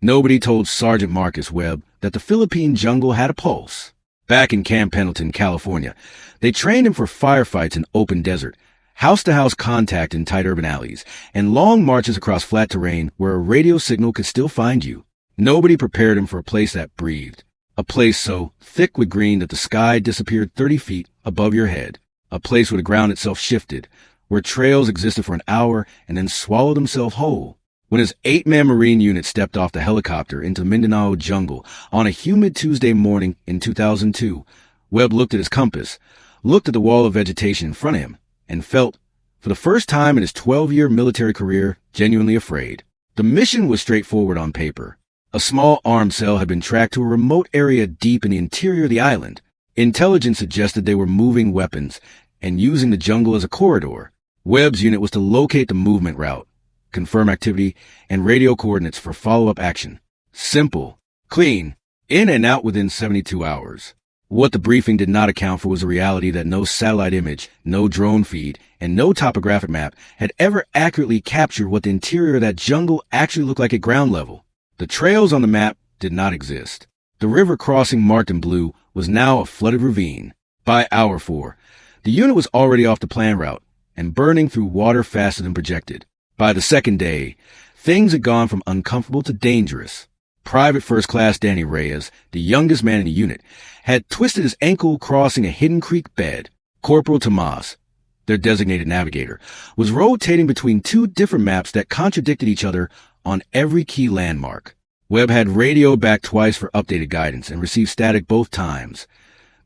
Nobody told Sergeant Marcus Webb that the Philippine jungle had a pulse. Back in Camp Pendleton, California, they trained him for firefights in open desert, house-to-house contact in tight urban alleys, and long marches across flat terrain where a radio signal could still find you. Nobody prepared him for a place that breathed, a place so thick with green that the sky disappeared 30 feet above your head, a place where the ground itself shifted, where trails existed for an hour and then swallowed themselves whole. When his 8-man Marine unit stepped off the helicopter into the Mindanao jungle on a humid Tuesday morning in 2002, Webb looked at his compass, looked at the wall of vegetation in front of him, and felt, for the first time in his 12-year military career, genuinely afraid. The mission was straightforward on paper. A small armed cell had been tracked to a remote area deep in the interior of the island. Intelligence suggested they were moving weapons and using the jungle as a corridor. Webb's unit was to locate the movement route, confirm activity, and radio coordinates for follow-up action. Simple, clean, in and out within 72 hours. What the briefing did not account for was the reality that no satellite image, no drone feed, and no topographic map had ever accurately captured what the interior of that jungle actually looked like at ground level. The trails on the map did not exist. The river crossing marked in blue was now a flooded ravine. By hour 4, the unit was already off the planned route and burning through water faster than projected. By the second day, things had gone from uncomfortable to dangerous. Private First Class Danny Reyes, the youngest man in the unit, had twisted his ankle crossing a hidden creek bed. Corporal Tomas, their designated navigator, was rotating between 2 different maps that contradicted each other on every key landmark. Webb had radioed back twice for updated guidance and received static both times.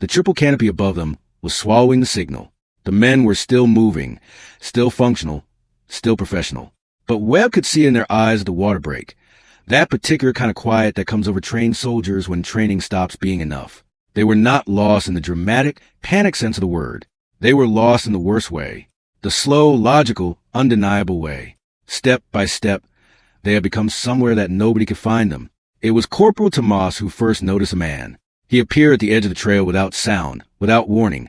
The triple canopy above them was swallowing the signal. The men were still moving, still functional, still professional. But Webb could see in their eyes the water break, that particular kind of quiet that comes over trained soldiers when training stops being enough. They were not lost in the dramatic, panic sense of the word. They were lost in the worst way, the slow, logical, undeniable way. Step by step, they had become somewhere that nobody could find them. It was Corporal Tomas who first noticed a man. He appeared at the edge of the trail without sound, without warning,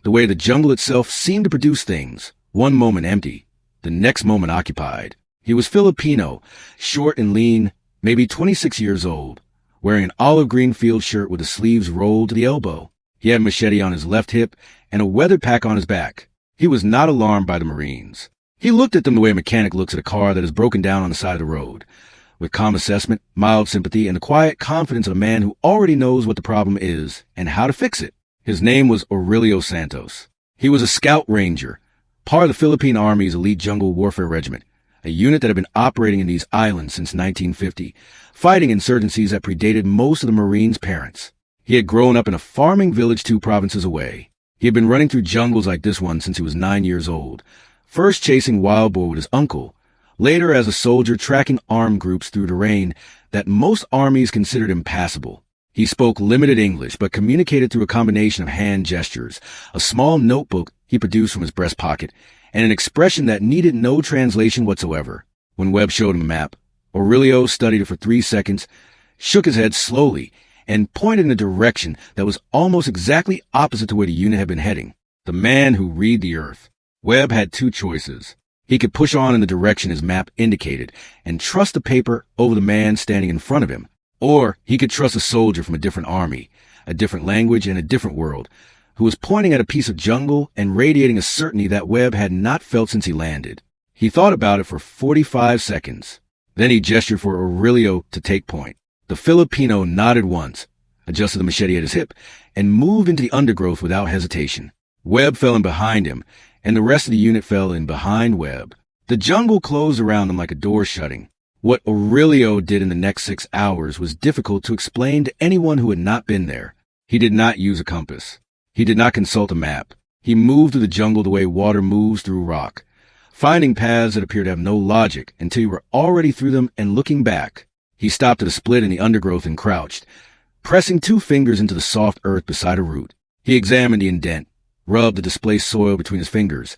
the way the jungle itself seemed to produce things, one moment empty, the next moment occupied. He was Filipino, short and lean, maybe 26 years old, wearing an olive green field shirt with the sleeves rolled to the elbow. He had a machete on his left hip and a weather pack on his back. He was not alarmed by the Marines. He looked at them the way a mechanic looks at a car that is broken down on the side of the road, with calm assessment, mild sympathy, and the quiet confidence of a man who already knows what the problem is and how to fix it. His name was Aurelio Santos. He was a Scout Ranger, part of the Philippine Army's elite jungle warfare regiment, a unit that had been operating in these islands since 1950, fighting insurgencies that predated most of the Marines' parents. He had grown up in a farming village 2 provinces away. He had been running through jungles like this one since he was 9 years old, first chasing wild boar with his uncle, later as a soldier tracking armed groups through terrain that most armies considered impassable. He spoke limited English, but communicated through a combination of hand gestures, a small notebook he produced from his breast pocket, and an expression that needed no translation whatsoever. When Webb showed him a map, Aurelio studied it for 3 seconds, shook his head slowly, and pointed in a direction that was almost exactly opposite to where the unit had been heading. The man who read the earth. Webb had 2 choices. He could push on in the direction his map indicated and trust the paper over the man standing in front of him, or he could trust a soldier from a different army, a different language, and a different world, who was pointing at a piece of jungle and radiating a certainty that Webb had not felt since he landed. He thought about it for 45 seconds. Then he gestured for Aurelio to take point. The Filipino nodded once, adjusted the machete at his hip, and moved into the undergrowth without hesitation. Webb fell in behind him, and the rest of the unit fell in behind Webb. The jungle closed around them like a door shutting. What Aurelio did in the next 6 hours was difficult to explain to anyone who had not been there. He did not use a compass. He did not consult a map. He moved through the jungle the way water moves through rock, finding paths that appeared to have no logic until you were already through them and looking back. He stopped at a split in the undergrowth and crouched, pressing 2 fingers into the soft earth beside a root. He examined the indent, rubbed the displaced soil between his fingers,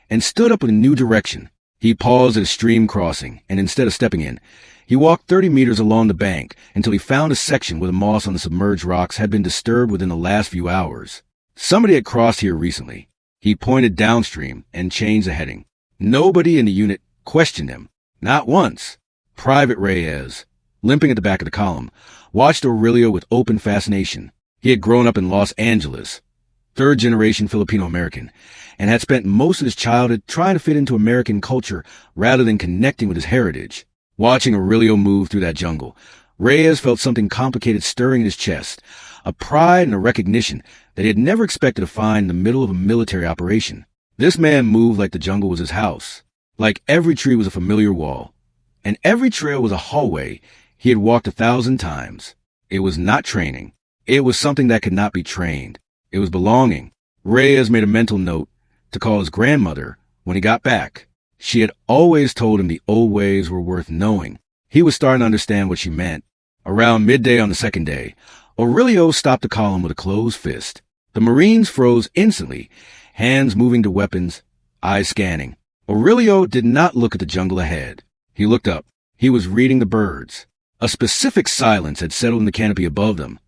and stood up in a new direction. He paused at a stream crossing, and instead of stepping in, he walked 30 meters along the bank until he found a section where the moss on the submerged rocks had been disturbed within the last few hours. Somebody had crossed here recently. He pointed downstream and changed the heading. Nobody in the unit questioned him. Not once. Private Reyes, limping at the back of the column, watched Aurelio with open fascination. He had grown up in Los Angeles, third-generation Filipino-American, and had spent most of his childhood trying to fit into American culture rather than connecting with his heritage. Watching Aurelio move through that jungle, Reyes felt something complicated stirring in his chest, a pride and a recognition that he had never expected to find in the middle of a military operation. This man moved like the jungle was his house, like every tree was a familiar wall, and every trail was a hallway he had walked 1,000 times. It was not training. It was something that could not be trained. It was belonging. Reyes made a mental note to call his grandmother when he got back. She had always told him the old ways were worth knowing. He was starting to understand what she meant. Around midday on the second day, Aurelio stopped the column with a closed fist. The Marines froze instantly, hands moving to weapons, eyes scanning. Aurelio did not look at the jungle ahead. He looked up. He was reading the birds. A specific silence had settled in the canopy above them.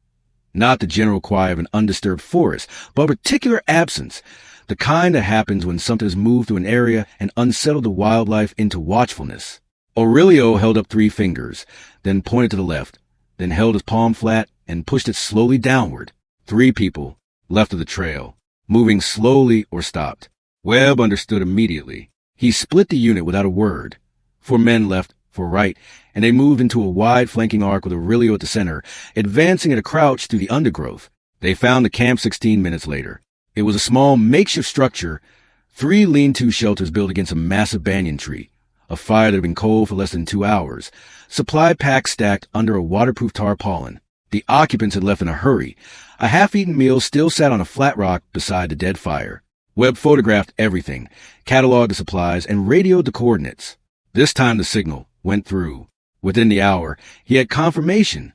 Not the general quiet of an undisturbed forest, but a particular absence, the kind that happens when something has moved through an area and unsettled the wildlife into watchfulness. Aurelio held up 3 fingers, then pointed to the left, then held his palm flat and pushed it slowly downward. 3 people, left of the trail, moving slowly or stopped. Webb understood immediately. He split the unit without a word. 4 men left, 4 right, and they moved into a wide flanking arc with Aurelio at the center, advancing at a crouch through the undergrowth. They found the camp 16 minutes later. It was a small makeshift structure, 3 lean-to shelters built against a massive banyan tree, a fire that had been cold for less than 2 hours, supply packs stacked under a waterproof tarpaulin. The occupants had left in a hurry. A half-eaten meal still sat on a flat rock beside the dead fire. Webb photographed everything, cataloged the supplies, and radioed the coordinates. This time the signal went through. Within the hour, he had confirmation.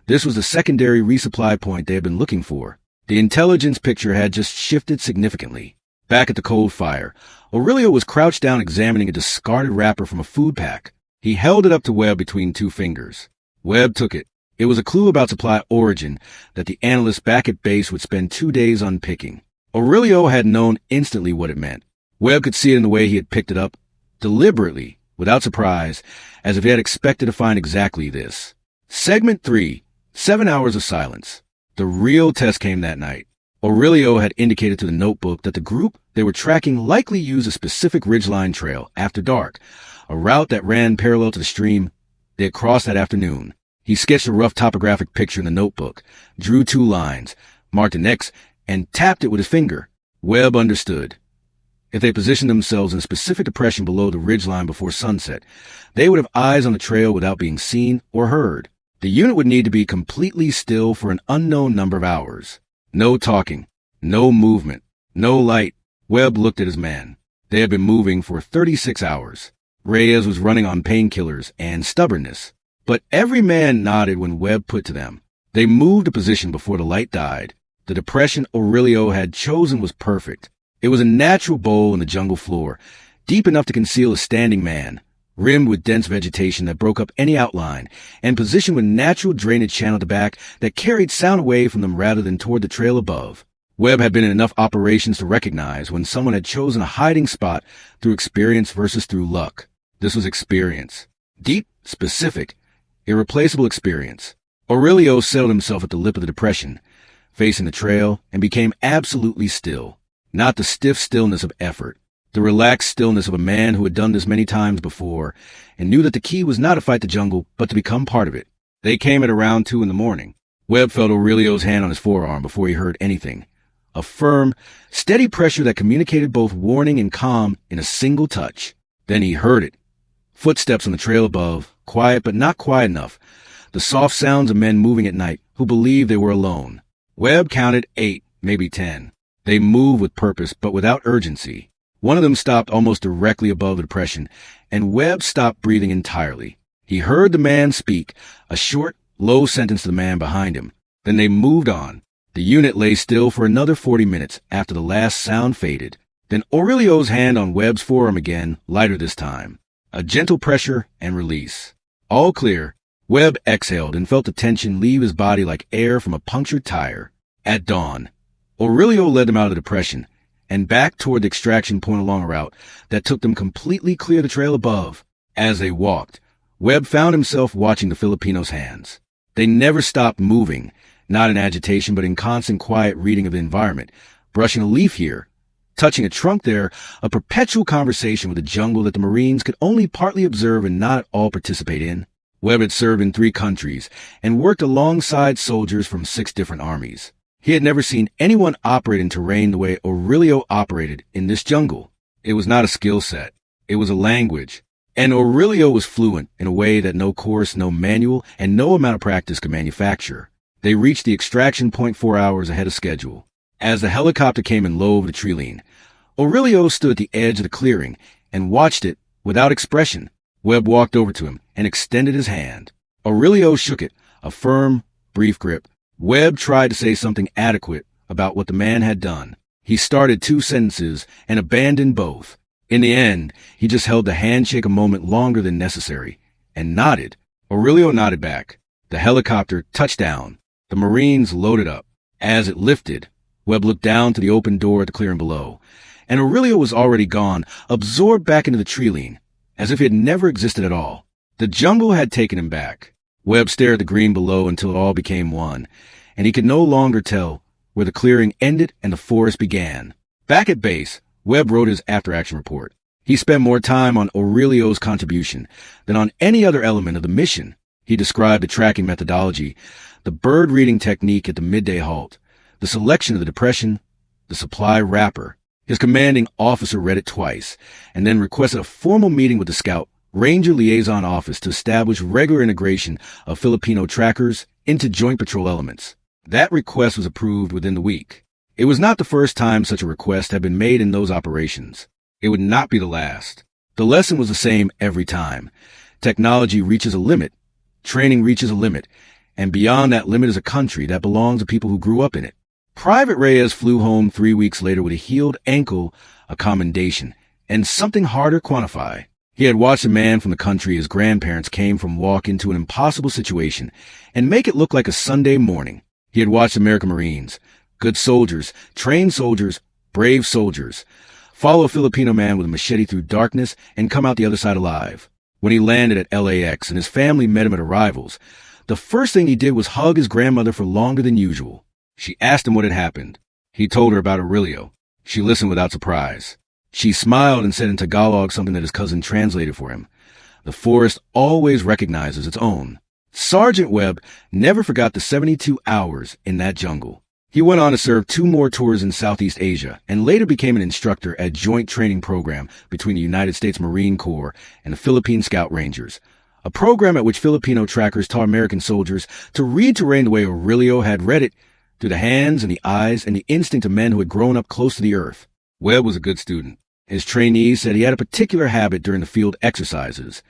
This was the secondary resupply point they had been looking for. The intelligence picture had just shifted significantly. Back at the cold fire, Aurelio was crouched down examining a discarded wrapper from a food pack. He held it up to Webb between 2 fingers. Webb took it. It was a clue about supply origin that the analysts back at base would spend 2 days unpicking. Aurelio had known instantly what it meant. Webb could see it in the way he had picked it up, deliberately, without surprise, as if he had expected to find exactly this. Segment 3, 7 hours of silence. The real test came that night. Aurelio had indicated to the notebook that the group they were tracking likely used a specific ridgeline trail after dark, a route that ran parallel to the stream they had crossed that afternoon. He sketched a rough topographic picture in the notebook, drew 2 lines, marked an X, and tapped it with his finger. Webb understood. If they positioned themselves in a specific depression below the ridgeline before sunset, they would have eyes on the trail without being seen or heard. The unit would need to be completely still for an unknown number of hours. No talking, no movement, no light. Webb looked at his man. They had been moving for 36 hours. Reyes was running on painkillers and stubbornness. But every man nodded when Webb put to them. They moved a position before the light died. The depression Aurelio had chosen was perfect. It was a natural bowl in the jungle floor, deep enough to conceal a standing man, rimmed with dense vegetation that broke up any outline, and positioned with natural drainage channel at the back that carried sound away from them rather than toward the trail above. Webb had been in enough operations to recognize when someone had chosen a hiding spot through experience versus through luck. This was experience. Deep, specific, irreplaceable experience. Aurelio settled himself at the lip of the depression, facing the trail, and became absolutely still. Not the stiff stillness of effort, the relaxed stillness of a man who had done this many times before and knew that the key was not to fight the jungle, but to become part of it. They came at around 2 in the morning. Webb felt Aurelio's hand on his forearm before he heard anything. A firm, steady pressure that communicated both warning and calm in a single touch. Then he heard it. Footsteps on the trail above, quiet but not quiet enough. The soft sounds of men moving at night who believed they were alone. Webb counted 8, maybe 10. They moved with purpose but without urgency. One of them stopped almost directly above the depression, and Webb stopped breathing entirely. He heard the man speak, a short, low sentence to the man behind him. Then they moved on. The unit lay still for another 40 minutes after the last sound faded. Then Aurelio's hand on Webb's forearm again, lighter this time. A gentle pressure and release. All clear. Webb exhaled and felt the tension leave his body like air from a punctured tire. At dawn, Aurelio led them out of the depression and back toward the extraction point along a route that took them completely clear of the trail above. As they walked, Webb found himself watching the Filipinos' hands. They never stopped moving, not in agitation but in constant quiet reading of the environment, brushing a leaf here, touching a trunk there, a perpetual conversation with a jungle that the Marines could only partly observe and not at all participate in. Webb had served in 3 countries and worked alongside soldiers from 6 different armies. He had never seen anyone operate in terrain the way Aurelio operated in this jungle. It was not a skill set. It was a language. And Aurelio was fluent in a way that no course, no manual, and no amount of practice could manufacture. They reached the extraction point 4 hours ahead of schedule. As the helicopter came in low over the treeline, Aurelio stood at the edge of the clearing and watched it without expression. Webb walked over to him and extended his hand. Aurelio shook it, a firm, brief grip. Webb tried to say something adequate about what the man had done. He started 2 sentences and abandoned both. In the end, he just held the handshake a moment longer than necessary and nodded. Aurelio nodded back. The helicopter touched down. The Marines loaded up. As it lifted, Webb looked down to the open door at the clearing below, and Aurelio was already gone, absorbed back into the treeline, as if it had never existed at all. The jungle had taken him back. Webb stared at the green below until it all became one, and he could no longer tell where the clearing ended and the forest began. Back at base, Webb wrote his after-action report. He spent more time on Aurelio's contribution than on any other element of the mission. He described the tracking methodology, the bird-reading technique at the midday halt, the selection of the depression, the supply wrapper. His commanding officer read it twice, and then requested a formal meeting with the Scout Ranger Liaison Office to establish regular integration of Filipino trackers into joint patrol elements. That request was approved within the week. It was not the first time such a request had been made in those operations. It would not be the last. The lesson was the same every time. Technology reaches a limit, training reaches a limit, and beyond that limit is a country that belongs to people who grew up in it. Private Reyes flew home 3 weeks later with a healed ankle, a commendation, and something hard to quantify. He had watched a man from the country his grandparents came from walk into an impossible situation and make it look like a Sunday morning. He had watched American Marines, good soldiers, trained soldiers, brave soldiers, follow a Filipino man with a machete through darkness and come out the other side alive. When he landed at LAX and his family met him at arrivals, the first thing he did was hug his grandmother for longer than usual. She asked him what had happened. He told her about Aurelio. She listened without surprise. She smiled and said in Tagalog something that his cousin translated for him. The forest always recognizes its own. Sergeant Webb never forgot the 72 hours in that jungle. He went on to serve 2 more tours in Southeast Asia and later became an instructor at joint training program between the United States Marine Corps and the Philippine Scout Rangers, a program at which Filipino trackers taught American soldiers to read terrain the way Aurelio had read it, through the hands and the eyes and the instinct of men who had grown up close to the earth. Webb was a good student. His trainees said he had a particular habit during the field exercises.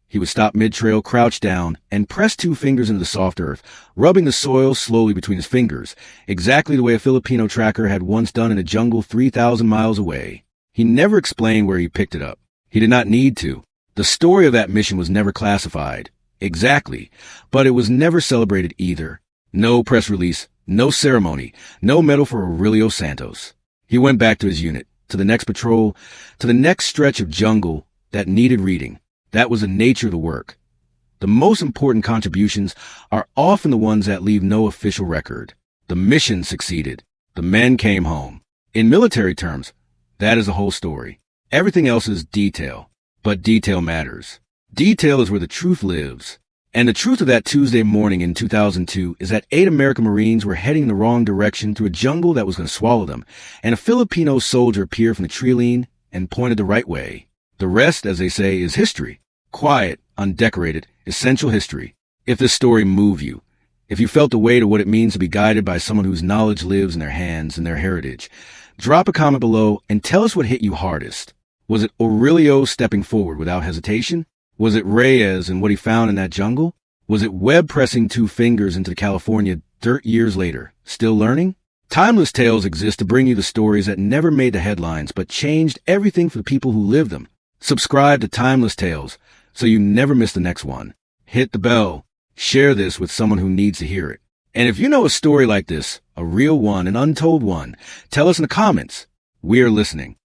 He would stop mid-trail, crouch down, and press 2 fingers into the soft earth, rubbing the soil slowly between his fingers, exactly the way a Filipino tracker had once done in a jungle 3,000 miles away. He never explained where he picked it up. He did not need to. The story of that mission was never classified. Exactly. But it was never celebrated either. No press release, no ceremony, no medal for Aurelio Santos. He went back to his unit, to the next patrol, to the next stretch of jungle that needed reading. That was the nature of the work. The most important contributions are often the ones that leave no official record. The mission succeeded. The men came home. In military terms, that is the whole story. Everything else is detail, but detail matters. Detail is where the truth lives. And the truth of that Tuesday morning in 2002 is that 8 American Marines were heading in the wrong direction through a jungle that was going to swallow them, and a Filipino soldier appeared from the treeline and pointed the right way. The rest, as they say, is history. Quiet, undecorated, essential history. If this story moved you, if you felt the weight of what it means to be guided by someone whose knowledge lives in their hands and their heritage, drop a comment below and tell us what hit you hardest. Was it Aurelio stepping forward without hesitation? Was it Reyes and what he found in that jungle? Was it Webb pressing 2 fingers into the California dirt years later, still learning? Timeless tales exist to bring you the stories that never made the headlines but changed everything for the people who lived them. Subscribe to Timeless Tales so you never miss the next one. Hit the bell. Share this with someone who needs to hear it. And if you know a story like this, a real one, an untold one, tell us in the comments. We are listening.